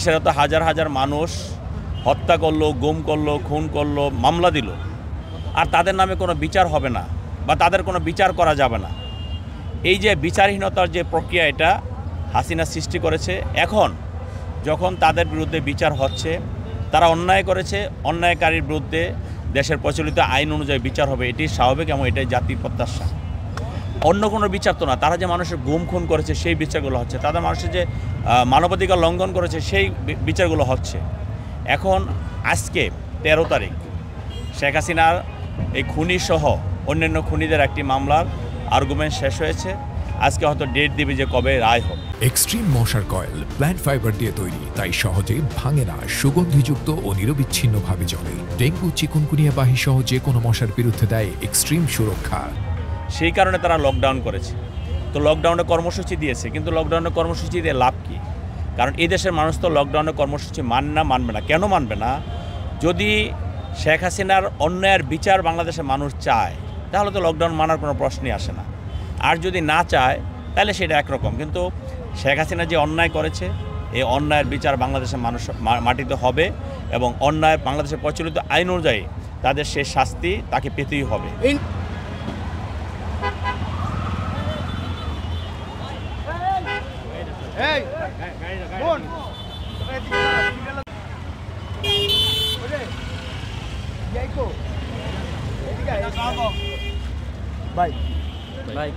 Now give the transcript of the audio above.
সেটা তো হাজার হাজার মানুষ হত্যা করলো, গুম করলো, খুন করলো, মামলা দিল, আর তাদের নামে কোনো বিচার হবে না বা তাদের কোনো বিচার করা যাবে না। এই যে বিচারহীনতার যে প্রক্রিয়া, এটা হাসিনা সৃষ্টি করেছে। এখন যখন তাদের বিরুদ্ধে বিচার হচ্ছে, তারা অন্যায় করেছে, অন্যায়কারীর বিরুদ্ধে দেশের প্রচলিত আইন অনুযায়ী বিচার হবে, এটি স্বাভাবিক এবং এটাই জাতির প্রত্যাশা। অন্য কোনো বিচার তো না। তারা যে মানুষের গুম খুন করেছে সেই বিচারগুলো হচ্ছে, তাদের মানুষের যে মানবাধিকার লঙ্ঘন করেছে সেই বিচারগুলো হচ্ছে। এখন আজকে 13 তারিখ শেখ হাসিনার এই খুনি সহ অন্যান্য খুনিদের একটি মামলার আর্গুমেন্ট শেষ হয়েছে। আজকে হয়তো ডেট দিবে যে কবে রায় হবে। এক্সট্রিম মশার কয়েল প্ল্যান্ট ফাইবার দিয়ে তৈরি, তাই সহজে ভাঙে না, সুগন্ধিযুক্ত ও নিরবিচ্ছিন্নভাবে জ্বলে। ডেঙ্গু, চিকুনগুনিয়া বাহি সহ যে কোনো মশার বিরুদ্ধে দেয় এক্সট্রিম সুরক্ষা। সেই কারণে তারা লকডাউন করেছে। তো লকডাউনের কর্মসূচি দিয়েছে, কিন্তু লকডাউনের কর্মসূচি দিয়ে লাভ কী? কারণ এই দেশের মানুষ তো লকডাউনের কর্মসূচি মানবে না। কেন মানবে না? যদি শেখ হাসিনার অন্যায়ের বিচার বাংলাদেশের মানুষ চায়, তাহলে তো লকডাউন মানার কোনো প্রশ্নই আসে না। আর যদি না চায় তাহলে সেটা একরকম। কিন্তু শেখ হাসিনা যে অন্যায় করেছে, এই অন্যায়ের বিচার বাংলাদেশের মানুষ মাটিতে হবে এবং অন্যায় বাংলাদেশের প্রচলিত আইন অনুযায়ী তাদের সে শাস্তি তাকে পেতেই হবে। Bye.